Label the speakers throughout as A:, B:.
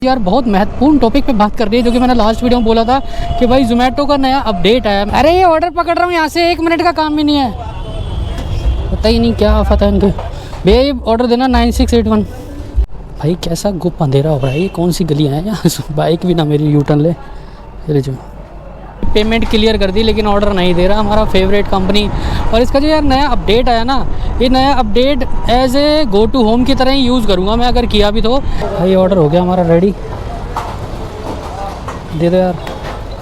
A: यार बहुत महत्वपूर्ण टॉपिक पे बात कर रही है, जो कि मैंने लास्ट वीडियो में बोला था कि भाई जोमेटो का नया अपडेट आया। अरे ये ऑर्डर पकड़ रहा हूँ यहाँ से, 1 मिनट का काम भी नहीं है। पता ही नहीं क्या आफत है इनके। भैया ये ऑर्डर देना 9681। भाई कैसा गुप अंधेरा हो रहा है, ये कौन सी गलियाँ हैं यहाँ बाइक भी ना मेरी यू टर्न ले। अरे जो पेमेंट क्लियर कर दी लेकिन ऑर्डर नहीं दे रहा हमारा फेवरेट कंपनी। और इसका जो यार नया अपडेट आया ना, ये नया update as a go to home की तरह ही यूज़ करूँगा मैं, अगर किया भी तो। भाई ऑर्डर हो गया हमारा रेडी, दे दो यार।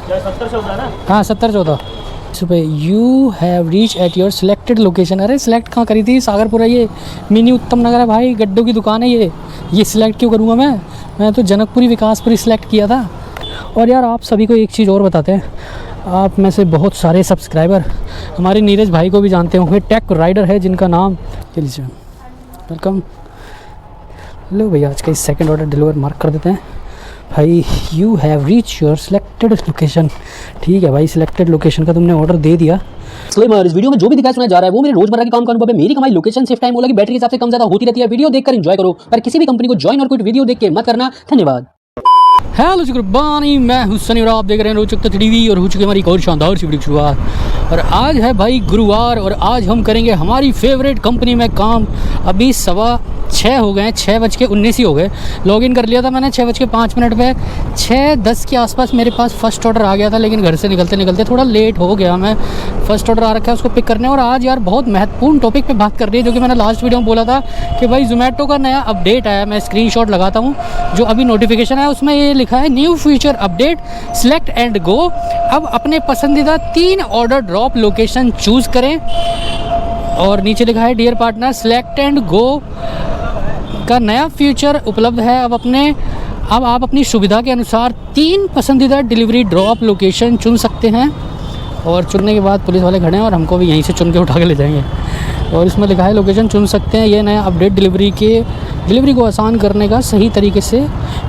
B: 70-14 ना?
A: हाँ 70-14 सुबह। You have reach at your selected location. अरे सिलेक्ट कहाँ करी थी? सागरपुरा, ये मिनी उत्तम नगर है भाई, गड्ढों की दुकान है ये सिलेक्ट क्यों करूँगा मैं तो जनकपुरी विकासपुरी सिलेक्ट किया था। और यार आप सभी को एक चीज़ और बताते हैं, आप में से बहुत सारे सब्सक्राइबर हमारे नीरज भाई को भी जानते होंगे, टेक राइडर है जिनका नाम। चलिए वेलकम। लो भैया आज का इस सेकंड ऑर्डर डिलीवर मार्क कर देते हैं भाई। You have reach your selected location. ठीक है भाई, सिलेक्टेड लोकेशन का तुमने ऑर्डर दे दिया।
C: डिस्क्लेमर, इस वीडियो में जो भी दिखाया सुना जा रहा है वो मेरे रोजमर्रा के काम का अनुभव है। मेरी कमाई लोकेशन सेफ टाइम ओला की बैटरी के हिसाब से कम ज्यादा होती रहती है। वीडियो देखकर एंजॉय करो, पर किसी भी कंपनी को ज्वाइन और क्विट वीडियो देख के मत करना। धन्यवाद।
A: हेलो शुक्रबानी, मैं हुसैन और आप देख रहे हैं रोचक तथ्य टीवी, और हो चुकी हमारी एक और शानदार सी वीडियो की शुरुआत। और आज है भाई गुरुवार, और आज हम करेंगे हमारी फेवरेट कंपनी में काम। अभी 6:15 हो गए, 6:19 ही हो गए। लॉगिन कर लिया था मैंने 6:05 पे। 6:10 के आसपास मेरे पास फर्स्ट ऑर्डर आ गया था, लेकिन घर से निकलते निकलते थोड़ा लेट हो गया मैं। फर्स्ट ऑर्डर आ रखा है, उसको पिक करने। और आज यार बहुत महत्वपूर्ण टॉपिक पे बात कर रही है, जो कि मैंने लास्ट वीडियो में बोला था कि भाई जोमेटो का नया अपडेट आया। मैं स्क्रीनशॉट लगाता हूँ, जो अभी नोटिफिकेशन है उसमें ये लिखा है new feature update, select and गो। अब अपने पसंदीदा 3 ऑर्डर ड्रॉप लोकेशन चूज़ करें। और नीचे लिखा है dear partner, select and go का नया फीचर उपलब्ध है। अब आप अपनी सुविधा के अनुसार 3 पसंदीदा डिलीवरी ड्रॉप लोकेशन चुन सकते हैं। और चुनने के बाद पुलिस वाले खड़े हैं और हमको भी यहीं से चुन के उठा के ले जाएंगे। और इसमें लिखा है लोकेशन चुन सकते हैं। ये नया अपडेट डिलीवरी को आसान करने का सही तरीके से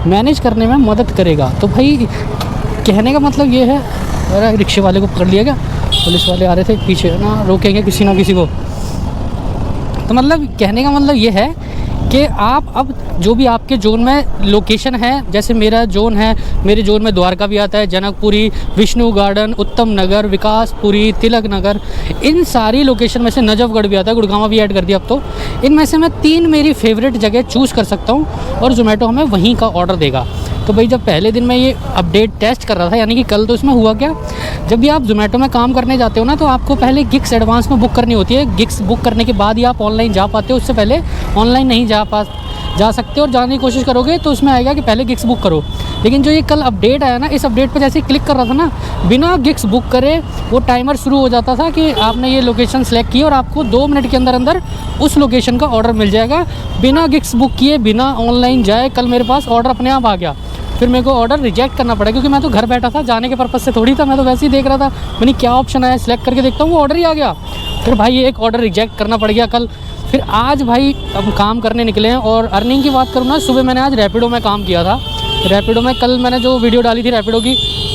A: मैनेज करने में मदद करेगा। तो भाई कहने का मतलब ये है, अरे रिक्शे वाले को पकड़ लिया गया, पुलिस वाले आ रहे थे पीछे ना, रोकेंगे किसी ना किसी को। तो मतलब कहने का मतलब ये है कि आप अब जो भी आपके जोन में लोकेशन है, जैसे मेरा जोन है, मेरे जोन में द्वारका भी आता है, जनकपुरी, विष्णु गार्डन, उत्तम नगर, विकासपुरी, तिलक नगर, इन सारी लोकेशन में से नजफगढ़ भी आता है, गुड़गांव भी ऐड कर दिया अब तो। इनमें से मैं 3 मेरी फेवरेट जगह चूज़ कर सकता हूँ और जोमेटो हमें वहीं का ऑर्डर देगा। तो भाई जब पहले दिन मैं ये अपडेट टेस्ट कर रहा था, यानी कि कल, तो इसमें हुआ क्या, जब भी आप जोमेटो में काम करने जाते हो ना, तो आपको पहले गिग्स एडवांस में बुक करनी होती है। गिग्स बुक करने के बाद ही आप ऑनलाइन जा पाते हो, उससे पहले ऑनलाइन नहीं जा सकते। और जाने की कोशिश करोगे तो उसमें आएगा कि पहले गिग्स बुक करो। लेकिन जो ये कल अपडेट आया ना, इस अपडेट पर जैसे ही क्लिक कर रहा था ना, बिना गिग्स बुक करे वो टाइमर शुरू हो जाता था कि आपने ये लोकेशन सेलेक्ट की और आपको 2 मिनट के अंदर अंदर उस लोकेशन का ऑर्डर मिल जाएगा, बिना गिग्स बुक किए, बिना ऑनलाइन जाए। कल मेरे पास ऑर्डर अपने आप आ गया। फिर मेरे को ऑर्डर रिजेक्ट करना पड़ा, क्योंकि मैं तो घर बैठा था, जाने के पर्पज़ से थोड़ी था, मैं तो वैसे ही देख रहा था। मैंने क्या ऑप्शन आया, सिलेक्ट करके देखता हूँ, वो ऑर्डर ही आ गया। फिर भाई ये एक ऑर्डर रिजेक्ट करना पड़ गया कल। फिर आज भाई अब काम करने निकले हैं। और अर्निंग की बात करूँ ना, सुबह मैंने आज रैपिडो में काम किया था। रैपिडो में कल मैंने जो वीडियो डाली थी रैपिडो की,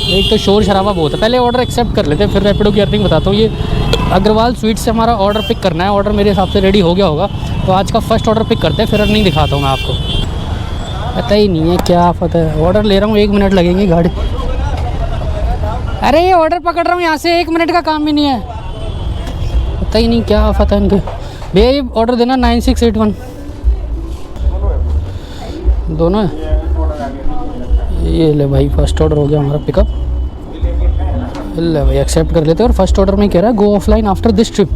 A: एक तो शोर शराबा बहुत है। पहले ऑर्डर एक्सेप्ट कर लेते हैं, फिर रैपिडो की अर्निंग बताता हूँ। ये अग्रवाल स्वीट से हमारा ऑर्डर पिक करना है। ऑर्डर मेरे हिसाब से रेडी हो गया होगा, तो आज का फर्स्ट ऑर्डर पिक करते हैं, फिर अर्निंग दिखाता हूँ मैं आपको। पता ही नहीं है क्या आफत है। ऑर्डर ले रहा हूँ, 1 मिनट लगेंगे गाड़ी। अरे ये ऑर्डर पकड़ रहा हूँ यहाँ से, 1 मिनट का काम भी नहीं है। पता ही नहीं क्या आफत है इनके। भैया ये ऑर्डर देना 9681। दोनों है। ये ले भाई फर्स्ट ऑर्डर हो गया हमारा पिकअप। ले भाई एक्सेप्ट कर लेते हैं। और फर्स्ट ऑर्डर में कह रहा है गो ऑफलाइन आफ्टर दिस ट्रिप।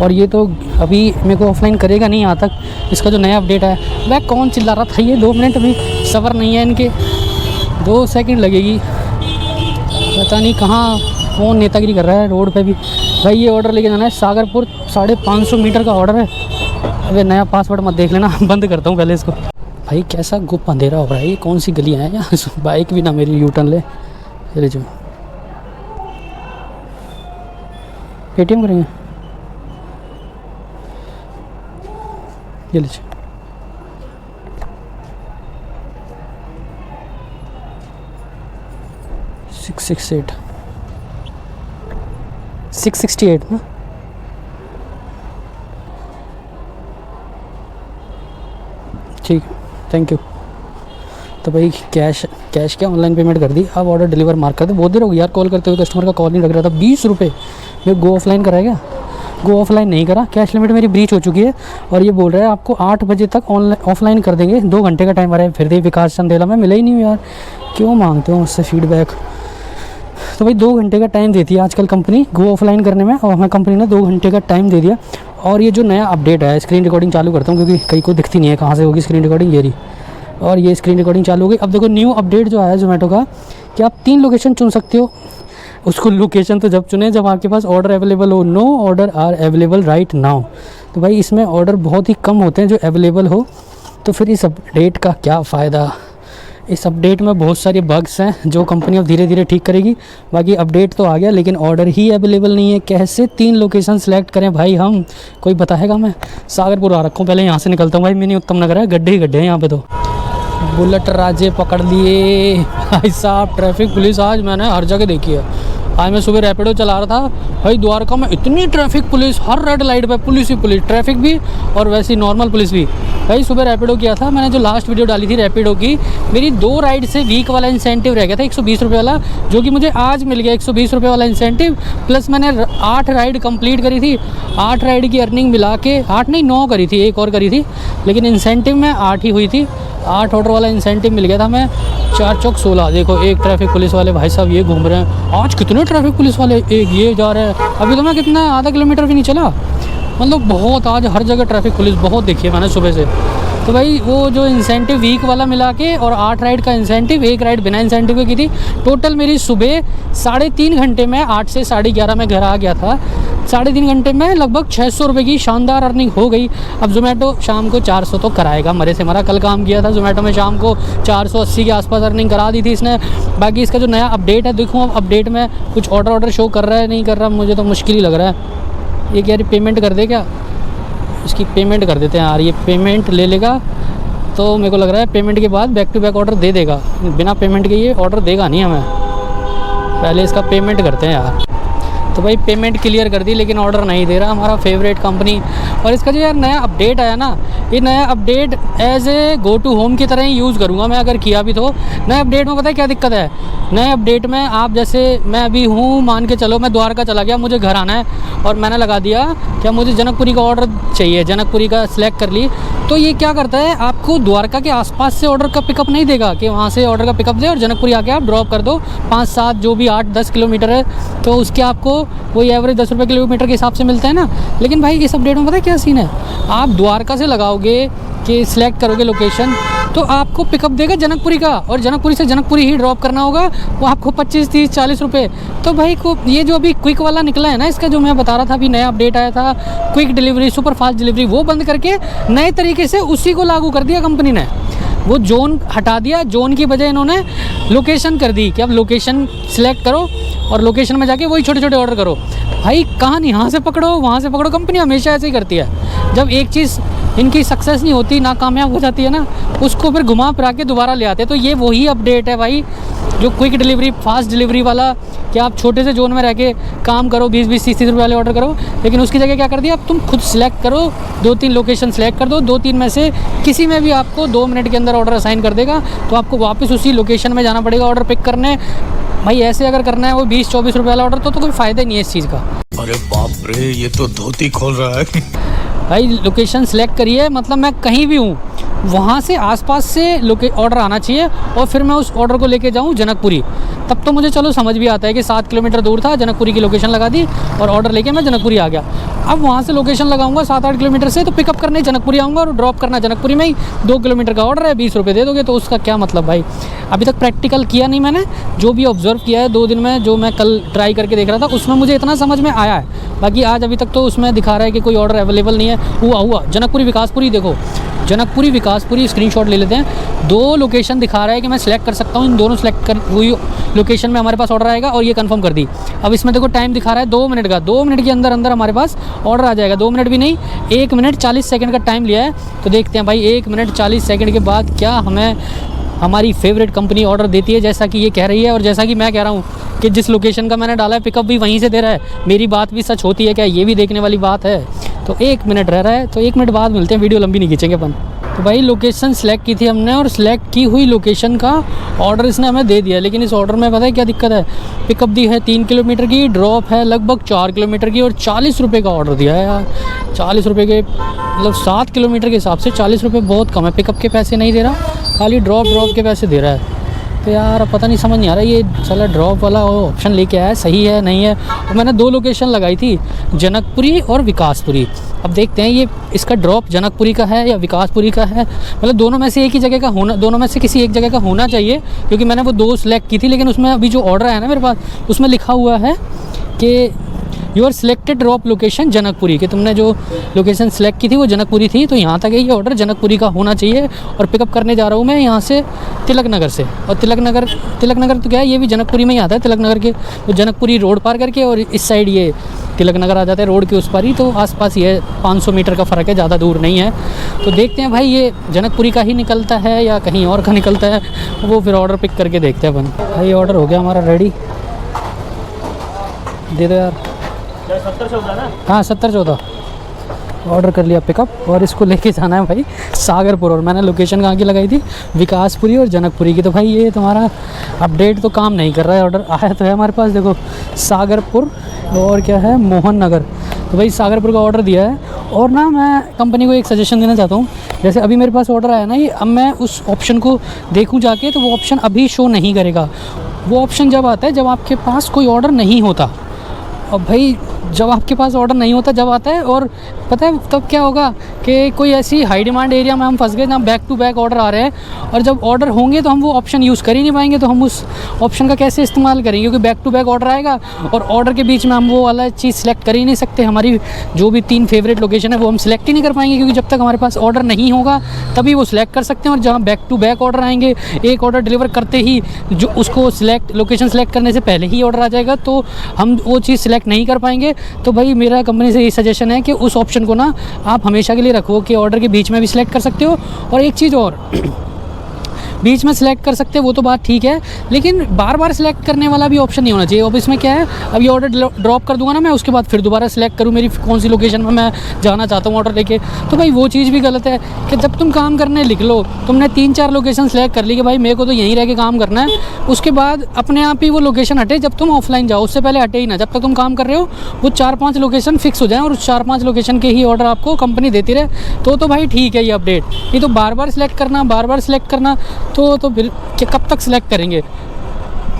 A: और ये तो अभी मेरे को ऑफलाइन करेगा नहीं यहाँ तक, इसका जो नया अपडेट है। वह कौन चिल्ला रहा था, ये 2 मिनट भी सब्र नहीं है इनके, 2 सेकंड लगेगी। पता नहीं कहाँ कौन नेतागिरी कर रहा है रोड पे भी। भाई ये ऑर्डर लेके जाना है सागरपुर, 550 मीटर का ऑर्डर है। अबे नया पासवर्ड मत देख लेना, बंद करता हूँ पहले इसको। भाई कैसा गुप अंधेरा हो रहा है, ये कौन सी गलियाँ हैं यहाँ बाइक भी ना मेरी यू टर्न ले। चले जो पेटीएम करेंगे, ये लीजिए। 668 ना। ठीक, थैंक यू। तो भाई कैश क्या ऑनलाइन पेमेंट कर दी। अब ऑर्डर डिलीवर मार्क कर दे। बहुत देर हो गई यार कॉल करते हुए, कस्टमर का कॉल नहीं लग रहा था। 20 रुपये मैं गो ऑफलाइन कराएगा, गो ऑफलाइन नहीं करा। कैश लिमिट मेरी ब्रीच हो चुकी है और ये बोल रहा है आपको 8 बजे तक ऑनलाइन ऑफलाइन कर देंगे। 2 घंटे का टाइम आ रहा है। फिर भी विकास चंदेला में मिला ही नहीं यार, क्यों मांगते हो मुझसे फीडबैक। तो भाई 2 घंटे का टाइम देती है आजकल कंपनी गो ऑफलाइन करने में, और हमें कंपनी ने 2 घंटे का टाइम दे दिया। और ये जो नया अपडेट है, स्क्रीन रिकॉर्डिंग चालू करता हूँ क्योंकि कहीं को दिखती नहीं है कहाँ से होगी स्क्रीन रिकॉर्डिंग। ये रही, और ये स्क्रीन रिकॉर्डिंग चालू हो गई। अब देखो न्यू अपडेट जो आया जोमेटो का कि आप 3 लोकेशन चुन सकते हो। उसको लोकेशन तो जब चुने जब आपके पास ऑर्डर अवेलेबल हो। No order are available right now. तो भाई इसमें ऑर्डर बहुत ही कम होते हैं जो अवेलेबल हो। तो फिर इस अपडेट का क्या फ़ायदा। इस अपडेट में बहुत सारे बग्स हैं जो कंपनी अब धीरे धीरे ठीक करेगी। बाकी अपडेट तो आ गया लेकिन ऑर्डर ही अवेलेबल नहीं है। कैसे 3 लोकेशन सेलेक्ट करें भाई हम, कोई बताएगा। मैं सागरपुर आ रखा हूँ, पहले यहाँ से निकलता हूँ भाई। मिनी उत्तम नगर है, गड्ढे ही गड्ढे हैं यहाँ पे। तो बुलेट राजे पकड़ लिए भाई साहब। ट्रैफिक पुलिस आज मैंने हर जगह देखी है। आज मैं सुबह रैपिडो चला रहा था भाई, द्वारका में इतनी ट्रैफिक पुलिस, हर रेड लाइट पे पुलिस ही पुलिस, ट्रैफिक भी और वैसी नॉर्मल पुलिस भी। भाई सुबह रैपिडो किया था मैंने, जो लास्ट वीडियो डाली थी रैपिडो की, मेरी 2 राइड से वीक वाला इंसेंटिव रह गया था 120 रुपये वाला, जो कि मुझे आज मिल गया 120 रुपये वाला इंसेंटिव। प्लस मैंने 8 राइड कंप्लीट करी थी। 8 राइड की अर्निंग मिला के 8 नहीं 9 करी थी, एक और करी थी, लेकिन इंसेंटिव में 8 ही हुई थी। 8 ऑर्डर वाला इंसेंटिव मिल गया था मैं। 4 चौक 16। देखो एक ट्रैफिक पुलिस वाले भाई साहब ये घूम रहे हैं। आज कितने ट्रैफिक पुलिस वाले, एक ये जा रहे हैं। अभी तो मैं कितना आधा किलोमीटर भी नहीं चला, मतलब बहुत आज हर जगह ट्रैफिक पुलिस बहुत देखी है मैंने सुबह से। तो भाई वो जो इंसेंटिव वीक वाला मिला के और 8 राइड का इंसेंटिव, 1 राइड बिना इंसेंटिव की थी। टोटल मेरी सुबह 3.5 घंटे में 8 से 11:30 में घर आ गया था। 3.5 घंटे में लगभग 600 रुपये की शानदार अर्निंग हो गई। अब जोमेटो शाम को 400 तो कराएगा, मरे से मरा। कल काम किया था जोमेटो में, शाम को 480 के आसपास अर्निंग करा दी थी इसने। बाकी इसका जो नया अपडेट है, देखूँ अब अपडेट में कुछ ऑर्डर शो कर रहा है नहीं कर रहा, मुझे तो मुश्किल ही लग रहा है। ये कह रही पेमेंट कर दे क्या, इसकी पेमेंट कर देते हैं यार। ये पेमेंट ले लेगा तो मेरे को लग रहा है पेमेंट के बाद बैक टू बैक ऑर्डर दे देगा। बिना पेमेंट के ये ऑर्डर देगा नहीं हमें, पहले इसका पेमेंट करते हैं यार। तो भाई पेमेंट क्लियर कर दी लेकिन ऑर्डर नहीं दे रहा हमारा फेवरेट कंपनी। और इसका जो यार नया अपडेट आया ना, ये नया update as a go to home की तरह ही यूज़ करूँगा मैं, अगर किया भी तो। नए अपडेट में पता है क्या दिक्कत है, नए अपडेट में आप जैसे मैं अभी हूँ, मान के चलो मैं द्वारका चला गया, मुझे घर आना है और मैंने लगा दिया क्या मुझे जनकपुरी का ऑर्डर चाहिए, जनकपुरी का सिलेक्ट कर ली, तो ये क्या करता है आपको द्वारका के आसपास से ऑर्डर का पिकअप नहीं देगा कि वहाँ से ऑर्डर का पिकअप दे और जनकपुरी आके आप ड्रॉप कर दो। 5-7 जो भी 8-10 किलोमीटर है तो उसके आपको वही एवरेज 10 रुपये किलोमीटर के हिसाब से मिलता है ना। लेकिन भाई इस अपडेट में पता है क्या सीन है, आप द्वारका से लगाओगे कि सिलेक्ट करोगे लोकेशन तो आपको पिकअप देगा जनकपुरी का, और जनकपुरी से जनकपुरी ही ड्रॉप करना होगा, वो आपको 25, 30, 40 रुपये। तो भाई को ये जो अभी क्विक वाला निकला है ना, इसका जो मैं बता रहा था, अभी नया अपडेट आया था quick delivery, super fast delivery, वो बंद करके नए तरीके से उसी को लागू कर दिया कंपनी ने। वो जोन हटा दिया, जोन की बजाय इन्होंने लोकेशन कर दी कि अब लोकेशन सिलेक्ट करो और लोकेशन में जाके वही छोटे छोटे ऑर्डर करो। भाई कहानी यहाँ से पकड़ो वहाँ से पकड़ो, कंपनी हमेशा ऐसे ही करती है। जब एक चीज़ इनकी सक्सेस नहीं होती, नाकामयाब हो जाती है ना, उसको फिर घुमा फिरा के दोबारा ले आते हैं। तो ये वही अपडेट है भाई जो क्विक डिलीवरी, फास्ट डिलीवरी वाला, कि आप छोटे से जोन में रह के काम करो, 20-20, 30-30 रुपये वाले ऑर्डर करो। लेकिन उसकी जगह क्या कर दिया, अब तुम खुद सिलेक्ट करो, 2-3 लोकेशन सेलेक्ट कर दो, 2-3 में से किसी में भी आपको 2 मिनट के अंदर ऑर्डर असाइन कर देगा। तो आपको वापस उसी लोकेशन में जाना पड़ेगा ऑर्डर पिक करने। भाई ऐसे अगर करना है वो 20-24 रुपये वाला ऑर्डर तो कोई फ़ायदा नहीं है इस चीज़ का।
D: अरे बाप रे, ये तो धोती खोल रहा है।
A: भाई लोकेशन सेलेक्ट करिए, मतलब मैं कहीं भी हूँ वहाँ से आसपास से ऑर्डर आना चाहिए और फिर मैं उस ऑर्डर को लेके जाऊँ जनकपुरी। तब तो मुझे चलो समझ भी आता है कि 7 किलोमीटर दूर था, जनकपुरी की लोकेशन लगा दी और ऑर्डर लेके मैं जनकपुरी आ गया। अब वहाँ से लोकेशन लगाऊंगा 7-8 किलोमीटर से, तो पिकअप करने जनकपुरी आऊँगा और ड्रॉप करना जनकपुरी में ही। 2 किलोमीटर का ऑर्डर है, 20 रुपये दे दोगे, तो उसका क्या मतलब भाई। अभी तक प्रैक्टिकल किया नहीं मैंने, जो भी ऑब्जर्व किया है 2 दिन में, जो मैं कल ट्राई करके देख रहा था उसमें मुझे इतना समझ में आया है। बाकी आज अभी तक तो उसमें दिखा रहा है कि कोई ऑर्डर अवेलेबल नहीं है। हुआ जनकपुरी विकासपुरी, देखो जनकपुरी विकासपुरी स्क्रीनशॉट ले लेते हैं। 2 लोकेशन दिखा रहा है कि मैं सिलेक्ट कर सकता हूँ, इन दोनों सिलेक्ट कर हुई लोकेशन में हमारे पास ऑर्डर आएगा और ये कंफर्म कर दी। अब इसमें देखो टाइम दिखा रहा है 2 मिनट का, 2 मिनट के अंदर अंदर हमारे पास ऑर्डर आ जाएगा। 2 मिनट भी नहीं, 1 मिनट 40 सेकंड का टाइम लिया है। तो देखते हैं भाई 1 मिनट 40 सेकंड के बाद क्या हमें हमारी फेवरेट कंपनी ऑर्डर देती है, जैसा कि ये कह रही है और जैसा कि मैं कह रहा हूँ कि जिस लोकेशन का मैंने डाला है पिकअप भी वहीं से दे रहा है। मेरी बात भी सच होती है क्या, ये भी देखने वाली बात है। तो 1 मिनट रह रहा है, तो 1 मिनट बाद मिलते हैं, वीडियो लंबी नहीं खींचेंगे अपन। तो भाई लोकेशन सेलेक्ट की थी हमने और सिलेक्ट की हुई लोकेशन का ऑर्डर इसने हमें दे दिया, लेकिन इस ऑर्डर में पता है क्या दिक्कत है, पिकअप दी है 3 किलोमीटर की, ड्रॉप है लगभग 4 किलोमीटर की और 40 रुपये का ऑर्डर दिया है यार। 40 रुपये के मतलब 7 किलोमीटर के हिसाब से 40 रुपये बहुत कम है। पिकअप के पैसे नहीं दे रहा, खाली ड्रॉप के पैसे दे रहा है। तो यार अब पता नहीं, समझ नहीं आ रहा ये चला ड्रॉप वाला ऑप्शन लेके आया सही है नहीं है। तो मैंने 2 लोकेशन लगाई थी, जनकपुरी और विकासपुरी। अब देखते हैं ये इसका ड्रॉप जनकपुरी का है या विकासपुरी का है, मतलब दोनों में से एक ही जगह का होना, दोनों में से किसी एक जगह का होना चाहिए, क्योंकि मैंने वो 2 सिलेक्ट की थी। लेकिन उसमें अभी जो ऑर्डर आया ना मेरे पास, उसमें लिखा हुआ है कि your selected drop location Janakpuri, कि तुमने जो लोकेशन सेलेक्ट की थी वो जनकपुरी थी, तो यहाँ तक ये ऑर्डर जनकपुरी का होना चाहिए। और पिकअप करने जा रहा हूँ मैं यहाँ से तिलक नगर से, और तिलक नगर तो क्या है, ये भी जनकपुरी में ही आता है। तिलक नगर के वो जनकपुरी रोड पार करके और इस साइड ये तिलक नगर आ जाता है रोड के उस पार ही, तो आसपास ये 500 मीटर का फ़र्क है, ज़्यादा दूर नहीं है। तो देखते हैं भाई ये जनकपुरी का ही निकलता है या कहीं और का निकलता है, वो फिर ऑर्डर पिक करके देखते हैं अपन। भाई ऑर्डर हो गया हमारा रेडी, दे दो यार।
B: 70-14 ना?
A: हाँ 70-14 ऑर्डर कर लिया पिकअप, और इसको लेके जाना है भाई सागरपुर। और मैंने लोकेशन कहाँ की लगाई थी, विकासपुरी और जनकपुरी की। तो भाई ये तुम्हारा अपडेट तो काम नहीं कर रहा है, ऑर्डर आया तो है हमारे पास, देखो सागरपुर और क्या है मोहन नगर। तो भाई सागरपुर का ऑर्डर दिया है। और ना मैं कंपनी को एक सजेशन देना चाहता हूँ, जैसे अभी मेरे पास ऑर्डर आया ना ये, अब मैं उस ऑप्शन को देखूँ जाके तो वो ऑप्शन अभी शो नहीं करेगा। वो ऑप्शन जब आता है जब आपके पास कोई ऑर्डर नहीं होता। और भाई जब आपके पास ऑर्डर नहीं होता जब आता है, और पता है तब क्या होगा कि कोई ऐसी हाई डिमांड एरिया में हम फंस गए जहाँ बैक टू बैक ऑर्डर आ रहे हैं, और जब ऑर्डर होंगे तो हम वो ऑप्शन यूज़ कर ही नहीं पाएंगे। तो हम उस ऑप्शन का कैसे इस्तेमाल करेंगे, क्योंकि बैक टू बैक ऑर्डर आएगा और ऑर्डर के बीच में हम वो वाला चीज़ सेलेक्ट कर ही नहीं सकते। हमारी जो भी 3 फेवरेट लोकेशन है वो हम सिलेक्ट ही नहीं कर पाएंगे, क्योंकि जब तक हमारे पास ऑर्डर नहीं होगा तभी वो सिलेक्ट कर सकते हैं। और जहाँ बैक टू बैक ऑर्डर आएंगे, एक ऑर्डर डिलीवर करते ही जो उसको लोकेशन सेलेक्ट करने से पहले ही ऑर्डर आ जाएगा, तो हम वो चीज़ सिलेक्ट नहीं कर पाएंगे। तो भाई मेरा कंपनी से ये सजेशन है कि उस ऑप्शन को ना आप हमेशा के लिए रखो कि ऑर्डर के बीच में भी सिलेक्ट कर सकते हो। और एक चीज़ और बीच में सिलेक्ट कर सकते हैं वो तो बात ठीक है, लेकिन बार बार सिलेक्ट करने वाला भी ऑप्शन नहीं होना चाहिए। अब इसमें क्या है, अब ये ऑर्डर ड्रॉप कर दूंगा ना मैं, उसके बाद फिर दोबारा सिलेक्ट करूँ मेरी कौन सी लोकेशन में मैं जाना चाहता हूँ ऑर्डर लेके, तो भाई वो चीज़ भी गलत है। कि जब तुम काम करने लिख लो, तुमने 3-4 लोकेशन सेलेक्ट कर ली कि भाई मेरे को तो यहीं रह के काम करना है, उसके बाद अपने आप ही वो लोकेशन हटे जब तुम ऑफलाइन जाओ, उससे पहले हटे ही ना। जब तक तुम काम कर रहे हो वो 4-5 लोकेशन फिक्स हो जाए और उस 4-5 लोकेशन के ही ऑर्डर आपको कंपनी देती रहे, तो भाई ठीक है ये अपडेट। ये तो बार बार सिलेक्ट करना तो फिर कि कब तक सिलेक्ट करेंगे।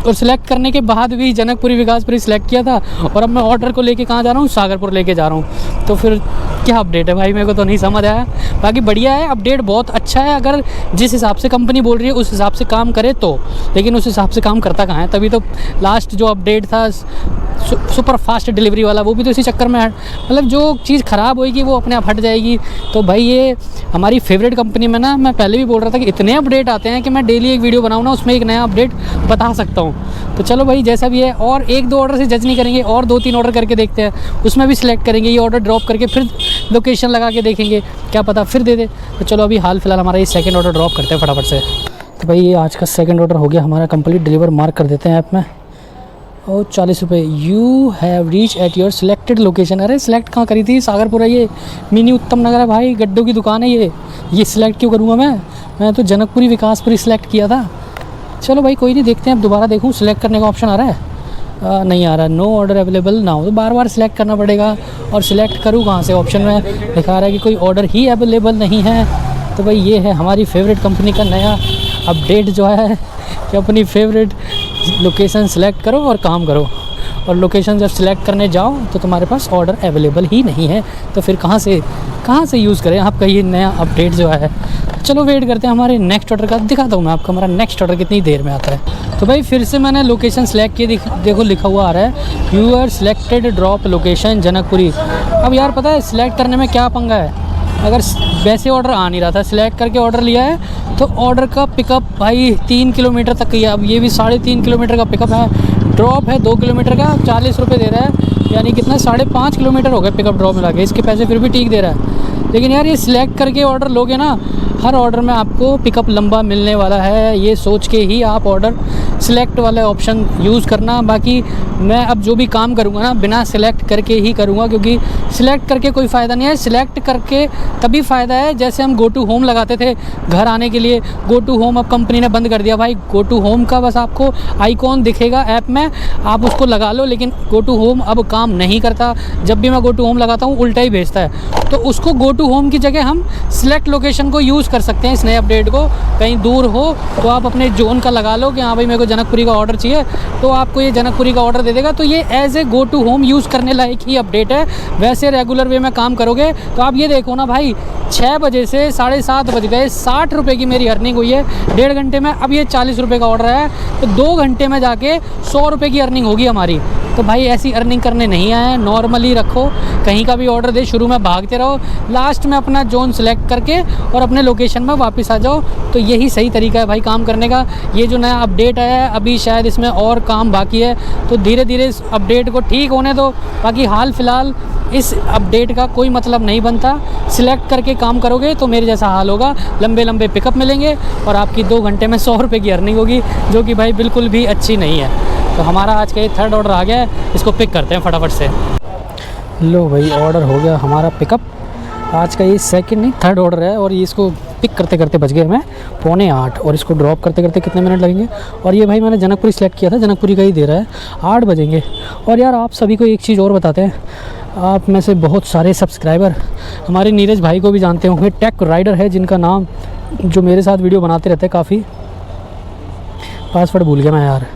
A: और सिलेक्ट करने के बाद भी जनकपुरी विकासपुरी सिलेक्ट किया था, और अब मैं ऑर्डर को लेके कहाँ जा रहा हूँ, सागरपुर लेके जा रहा हूँ। तो फिर क्या अपडेट है भाई, मेरे को तो नहीं समझ आया। बाकी बढ़िया है, अपडेट बहुत अच्छा है, अगर जिस हिसाब से कंपनी बोल रही है उस हिसाब से काम करे तो। लेकिन उस हिसाब से काम करता कहाँ है, तभी तो लास्ट जो अपडेट था सुपर फास्ट डिलीवरी वाला, वो भी तो इसी चक्कर में मतलब जो चीज़ ख़राब होएगी वो अपने आप हट जाएगी। तो भाई ये हमारी फेवरेट कंपनी में ना, मैं पहले भी बोल रहा था कि इतने अपडेट आते हैं कि मैं डेली एक वीडियो बनाऊँ ना, उसमें एक नया अपडेट बता सकता हूँ। तो चलो भाई जैसा भी है, और 1-2 ऑर्डर से जज नहीं करेंगे, और 2-3 ऑर्डर करके देखते हैं, उसमें भी सिलेक्ट करेंगे। ये ऑर्डर ड्रॉप करके फिर लोकेशन लगा के देखेंगे, क्या पता फिर दे दे। तो चलो अभी हाल फिलहाल हमारा ये सेकंड ऑर्डर ड्रॉप करते हैं फटाफट से। तो भाई ये आज का सेकंड ऑर्डर हो गया हमारा कंप्लीट, डिलीवर मार्क कर देते हैं ऐप में। और 40 रुपये, you have reach at your selected location. अरे सिलेक्ट कहाँ करी थी, सागरपुरा, ये मिनी उत्तम नगर है भाई, गड्ढों की दुकान है ये सिलेक्ट क्यों करूँगा मैं तो जनकपुरी विकासपुरी सिलेक्ट किया था। चलो भाई कोई नहीं, देखते हैं अब दोबारा देखूँ सिलेक्ट करने का ऑप्शन आ रहा है, नहीं आ रहा, नो ऑर्डर अवेलेबल ना हो, तो बार बार सिलेक्ट करना पड़ेगा। और सिलेक्ट करूँ कहाँ से, ऑप्शन में दिखा रहा है कि कोई ऑर्डर ही अवेलेबल नहीं है। तो भाई ये है हमारी फेवरेट कंपनी का नया अपडेट जो है कि अपनी फेवरेट लोकेशन सेलेक्ट करो और काम करो। और लोकेशन जब सिलेक्ट करने जाओ तो तुम्हारे पास ऑर्डर अवेलेबल ही नहीं है, तो फिर कहाँ से यूज़ करें आपका ये नया अपडेट जो है। चलो वेट करते हैं हमारे नेक्स्ट ऑर्डर का, दिखाता हूँ मैं आपको हमारा नेक्स्ट ऑर्डर कितनी देर में आता है। तो भाई फिर से मैंने लोकेशन सेलेक्ट की, देखो लिखा हुआ आ रहा है your selected drop location Janakpuri. अब यार पता है सिलेक्ट करने में क्या पंगा है, अगर वैसे ऑर्डर आ नहीं रहा था, सिलेक्ट करके ऑर्डर लिया है तो ऑर्डर का पिकअप भाई 3 किलोमीटर तक किया। अब ये भी 3.5 किलोमीटर का पिकअप है, ड्रॉप है 2 किलोमीटर का, 40 रुपये दे रहा है, यानी कितना 5.5 किलोमीटर हो गए पिकअप ड्रॉप मिला के, इसके पैसे फिर भी ठीक दे रहा है। लेकिन यार ये सिलेक्ट करके ऑर्डर लोगे ना, हर ऑर्डर में आपको पिकअप लंबा मिलने वाला है, ये सोच के ही आप ऑर्डर सिलेक्ट वाले ऑप्शन यूज़ करना। बाकी मैं अब जो भी काम करूँगा ना बिना सिलेक्ट करके ही करूँगा, क्योंकि सिलेक्ट करके कोई फ़ायदा नहीं है। सिलेक्ट करके तभी फ़ायदा है जैसे हम गो टू होम लगाते थे घर आने के लिए। गो टू होम अब कंपनी ने बंद कर दिया भाई। गो टू होम का बस आपको आइकॉन दिखेगा ऐप में, आप उसको लगा लो, लेकिन गो टू होम अब काम नहीं करता। जब भी मैं गो टू होम लगाता हूँ उल्टा ही भेजता है। तो उसको गो टू होम की जगह हम सिलेक्ट लोकेशन को यूज़ कर सकते हैं। इस नए अपडेट को कहीं दूर हो तो आप अपने जोन का लगा लो कि हाँ भाई मेरे को जनकपुरी का ऑर्डर चाहिए, तो आपको ये जनकपुरी का ऑर्डर दे देगा। तो ये as a go to home use करने लायक ही अपडेट है। वैसे रेगुलर वे में काम करोगे तो आप ये देखो ना भाई, 6 बजे से 7:30 बज गए, 60 रुपये की मेरी अर्निंग हुई है 1.5 घंटे में। अब ये 40 रुपये का ऑर्डर है तो 2 घंटे में जाके 100 रुपये की अर्निंग होगी हमारी। तो भाई ऐसी अर्निंग करने नहीं आए हैं, नॉर्मली रखो। कहीं का भी ऑर्डर दे शुरू में भागते रहो, लास्ट में अपना जोन सेलेक्ट करके और अपने लोकेशन में वापस आ जाओ। तो यही सही तरीका है भाई काम करने का। ये जो नया अपडेट आया है अभी शायद इसमें और काम बाकी है, तो धीरे धीरे इस अपडेट को ठीक होने दो। बाकी हाल फिलहाल इस अपडेट का कोई मतलब नहीं बनता। सिलेक्ट करके काम करोगे तो मेरे जैसा हाल होगा, लंबे लंबे पिकअप मिलेंगे और आपकी 2 घंटे में 100 रुपये की अर्निंग होगी, जो कि भाई बिल्कुल भी अच्छी नहीं है। तो हमारा आज का ये 3rd ऑर्डर आ गया है, इसको पिक करते हैं फटाफट से। लो भाई ऑर्डर हो गया हमारा पिकअप। आज का ये 2nd नहीं 3rd ऑर्डर है और ये इसको पिक करते करते बज गए हमें 7:45 और इसको ड्रॉप करते करते कितने मिनट लगेंगे। और ये भाई मैंने जनकपुरी सेलेक्ट किया था, जनकपुरी का ही दे रहा है, 8 बजेंगे। और यार आप सभी को एक चीज़ और बताते हैं, आप में से बहुत सारे सब्सक्राइबर हमारे नीरज भाई को भी जानते होंगे, टेक राइडर है जिनका नाम, जो मेरे साथ वीडियो बनाते रहते हैं काफ़ी। पासवर्ड भूल गया मैं यार।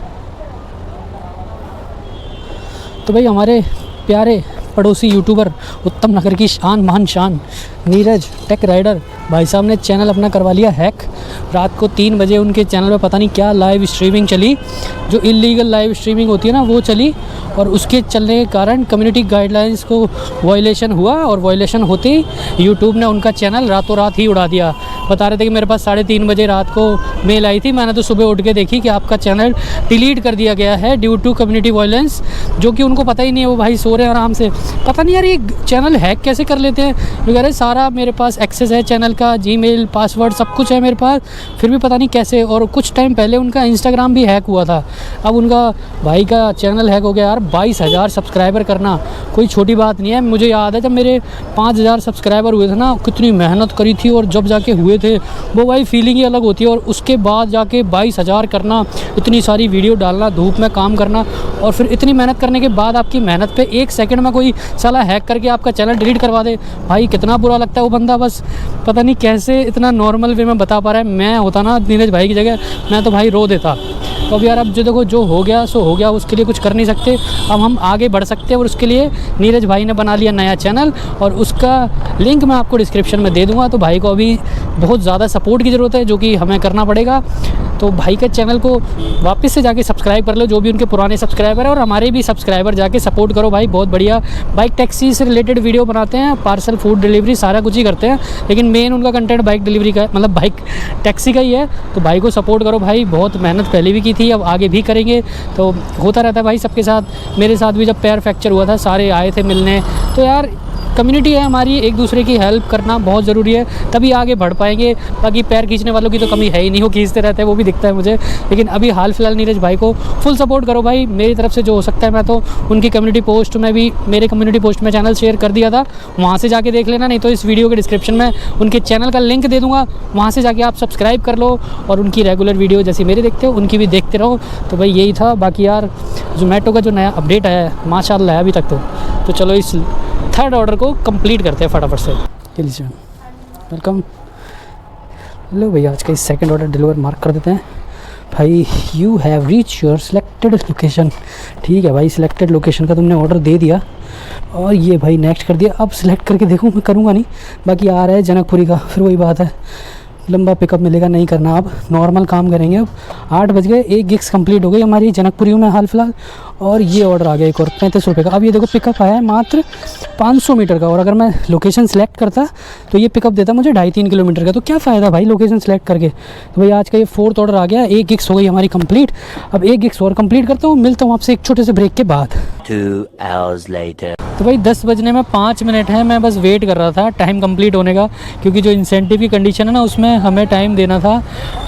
A: तो भाई हमारे प्यारे पड़ोसी यूट्यूबर उत्तम नगर की शान महान शान नीरज टेक राइडर भाई साहब ने चैनल अपना करवा लिया हैक। रात को 3 बजे उनके चैनल पे पता नहीं क्या लाइव स्ट्रीमिंग चली, जो इलीगल लाइव स्ट्रीमिंग होती है ना वो चली, और उसके चलने के कारण कम्युनिटी गाइडलाइंस को वायलेशन हुआ और वायलेशन होते ही यूट्यूब ने उनका चैनल रातों रात ही उड़ा दिया। बता रहे थे कि मेरे पास 3:30 बजे रात को मेल आई थी, मैंने तो सुबह उठ के देखी कि आपका चैनल डिलीट कर दिया गया है ड्यू टू कम्युनिटी वायलेंस, जो कि उनको पता ही नहीं है। वो भाई सो रहे हैं आराम से, पता नहीं यार ये चैनल हैक कैसे कर लेते हैं। वो कह रहे सारा मेरे पास एक्सेस है चैनल का, जीमेल पासवर्ड सब कुछ है मेरे पास, फिर भी पता नहीं कैसे। और कुछ टाइम पहले उनका इंस्टाग्राम भी हैक हुआ था। अब उनका भाई का चैनल हैक हो गया यार। 22,000 सब्सक्राइबर करना कोई छोटी बात नहीं है। मुझे याद है जब मेरे 5,000 सब्सक्राइबर हुए थे ना, कितनी मेहनत करी थी, और जब जाके हुए थे वो भाई फीलिंग ही अलग होती है। और उसके बाद जाके 22,000 करना, इतनी सारी वीडियो डालना, धूप में काम करना, और फिर इतनी मेहनत करने के बाद आपकी मेहनत पे 1 सेकंड में कोई साला हैक करके आपका चैनल डिलीट करवा दे, भाई कितना बुरा लगता है। वो बंदा बस पता नहीं कैसे इतना नॉर्मल वे में बता पा रहा है। मैं होता ना नीरज भाई की जगह, मैं तो भाई रो देता। तो अब यार अब जो देखो जो हो गया सो हो गया, उसके लिए कुछ कर नहीं सकते। अब हम आगे बढ़ सकते हैं, और उसके लिए नीरज भाई ने बना लिया नया चैनल, और उसका लिंक मैं आपको डिस्क्रिप्शन में दे दूँगा। तो भाई को अभी बहुत ज़्यादा सपोर्ट की ज़रूरत है, जो कि हमें करना पड़ेगा। तो भाई के चैनल को वापस से जाके सब्सक्राइब कर लो, जो भी उनके पुराने सब्सक्राइबर है, और हमारे भी सब्सक्राइबर जाके सपोर्ट करो भाई, बहुत बढ़िया। बाइक टैक्सी से रिलेटेड वीडियो बनाते हैं, पार्सल फूड डिलीवरी सारा कुछ ही करते हैं, लेकिन मेन उनका कंटेंट बाइक डिलीवरी का है, मतलब बाइक टैक्सी का ही है। तो भाई को सपोर्ट करो भाई, बहुत मेहनत पहले भी की थी, अब आगे भी करेंगे। तो होता रहता है भाई सबके साथ। मेरे साथ भी जब पैर फ्रैक्चर हुआ था सारे आए थे मिलने। तो यार कम्युनिटी है हमारी, एक दूसरे की हेल्प करना बहुत ज़रूरी है, तभी आगे बढ़ पाएंगे। बाकी पैर खींचने वालों की तो कमी है ही नहीं, वो खींचते रहते हैं, वो भी दिखता है मुझे। लेकिन अभी हाल फिलहाल नीरज भाई को फुल सपोर्ट करो भाई, मेरी तरफ से जो हो सकता है। मैं तो उनकी कम्युनिटी पोस्ट में भी, मेरे कम्युनिटी पोस्ट में चैनल शेयर कर दिया था, वहाँ से जाके देख लेना, नहीं तो इस वीडियो के डिस्क्रिप्शन में उनके चैनल का लिंक दे दूँगा, वहाँ से जाके आप सब्सक्राइब कर लो, और उनकी रेगुलर वीडियो जैसी मेरे देखते हो उनकी भी देखते रहो। तो भाई यही था। बाकी यार जोमेटो का जो नया अपडेट आया है माशाल्लाह है अभी तक। तो चलो इस 3rd ऑर्डर को कंप्लीट करते हैं फटाफट से। चलिए वेलकम। लो भैया आज का इस 2nd ऑर्डर डिलीवर मार्क कर देते हैं भाई। You have reach your selected location. ठीक है भाई, सिलेक्टेड लोकेशन का तुमने ऑर्डर दे दिया, और ये भाई नेक्स्ट कर दिया। अब सिलेक्ट करके देखूँ, मैं करूँगा नहीं, बाकी आ रहा है जनकपुरी का, फिर वही बात है, लंबा पिकअप मिलेगा नहीं करना, अब नॉर्मल काम करेंगे। अब 8 बज गए, 1 गिग्स कंप्लीट हो गई हमारी जनकपुरी में हाल फिलहाल। और ये ऑर्डर आ गया एक और 35 रुपये का। अब ये देखो पिकअप आया है मात्र 500 मीटर का, और अगर मैं लोकेशन सेलेक्ट करता तो ये पिकअप देता मुझे 2.5-3 किलोमीटर का। तो क्या फ़ायदा भाई लोकेशन सेलेक्ट करके। तो भाई आज का ये 4th ऑर्डर आ गया, 1 गिग्स हो गई हमारी कंप्लीट। अब 1 गिग्स और कंप्लीट करता हूँ, मिलता हूँ आपसे एक छोटे से ब्रेक के बाद।
E: 2 hours later.
A: तो भाई 10 बजने में 5 मिनट है, मैं बस वेट कर रहा था टाइम कंप्लीट होने का, क्योंकि जो इंसेंटिव की कंडीशन है ना उसमें हमें टाइम देना था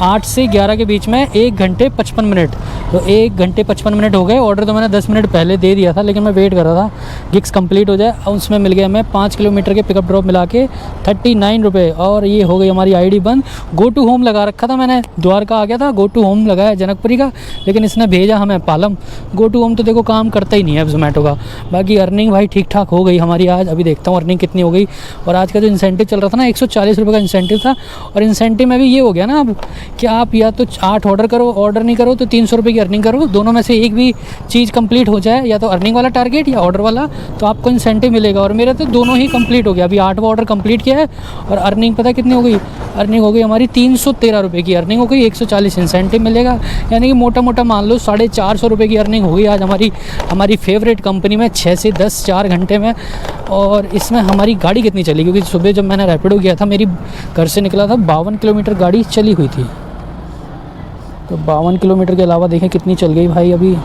A: 8 से 11 के बीच में 1 घंटे 55 मिनट। तो 1 घंटे 55 मिनट हो गए, ऑर्डर तो मैंने 10 मिनट पहले दे दिया था, लेकिन मैं वेट कर रहा था गिग्स कंप्लीट हो जाए। और उसमें मिल गया हमें 5 किलोमीटर के पिकअप ड्रॉप मिला के 39 रुपये। और ये हो गई हमारी आईडी बंद। गो टू होम लगा रखा था मैंने, द्वारका आ गया था, गो टू होम लगाया जनकपुरी का, लेकिन इसने भेजा हमें पालम। गो टू होम तो देखो काम करता ही नहीं है अब जोमेटो का। बाकी अर्निंग भाई ठीक ठाक हो गई हमारी आज। अभी देखता हूँ अर्निंग कितनी हो गई। और आज का जो इंसेंटिव चल रहा था ना, 140 रुपये का इंसेंटिव था। और इंसेंटिव में भी ये हो गया ना अब कि आप या तो 8 ऑर्डर करो, ऑर्डर नहीं करो तो 300 रुपये की अर्निंग करो। दोनों में से एक भी चीज़ कंप्लीट हो जाए, या तो अर्निंग वाला टारगेट या ऑर्डर वाला, तो आपको इंसेंटिव मिलेगा। और मेरा तो दोनों ही कंप्लीट हो गया। अभी 8वां ऑर्डर कंप्लीट किया है और अर्निंग पता कितनी हो गई? अर्निंग हो गई हमारी 313 रुपये की अर्निंग हो गई। 140 इंसेंटिव मिलेगा, यानी कि मोटा मोटा मान लो 450 रुपये की अर्निंग हो गई आज हमारी फेवरेट कंपनी में 6 से 10 4 घंटे में। और इसमें हमारी गाड़ी कितनी चली, क्योंकि सुबह जब मैंने रैपिडो किया था, मेरी घर से निकला था 52 किलोमीटर गाड़ी चली हुई थी। तो 52 किलोमीटर के अलावा देखें कितनी चल गई भाई, अभी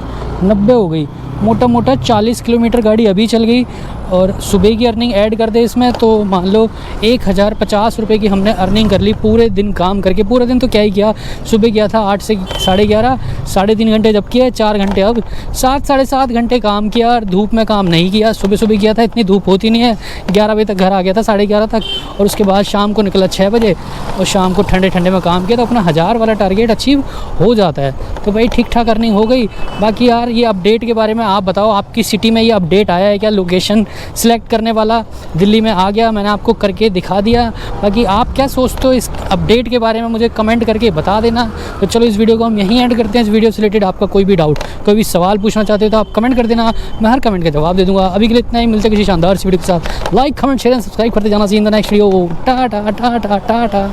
A: 90 हो गई। मोटा मोटा 40 किलोमीटर गाड़ी अभी चल गई। और सुबह की अर्निंग ऐड कर दे इसमें तो मान लो 1050 रुपये की हमने अर्निंग कर ली पूरे दिन काम करके। पूरे दिन तो क्या ही किया, सुबह किया था 8 से 11:30, 3.5 घंटे जब किया, 4 घंटे अब 7 साढ़े 7 घंटे काम किया। और धूप में काम नहीं किया, सुबह सुबह किया था, इतनी धूप होती नहीं है। 11 बजे तक घर आ गया था, 11:30 तक। और उसके बाद शाम को निकला 6 बजे और शाम को ठंडे ठंडे में काम किया, तो अपना 1000 वाला टारगेट अचीव हो जाता है। तो भाई ठीक ठाक अर्निंग हो गई। बाकी यार ये अपडेट के बारे में आप बताओ, आपकी सिटी में ये अपडेट आया है क्या? लोकेशन सिलेक्ट करने वाला दिल्ली में आ गया, मैंने आपको करके दिखा दिया। बाकी आप क्या सोचते हो इस अपडेट के बारे में, मुझे कमेंट करके बता देना। तो चलो इस वीडियो को हम यहीं एंड करते हैं। इस वीडियो से रिलेटेड आपका कोई भी डाउट, कोई भी सवाल पूछना चाहते हो तो आप कमेंट कर देना, मैं हर कमेंट का जवाब दे दूँगा। अभी के लिए इतना ही, मिलते किसी शानदार सी वीडियो के साथ। Like comment share and subscribe करते जाना। See in the next video. Tata tata Tata.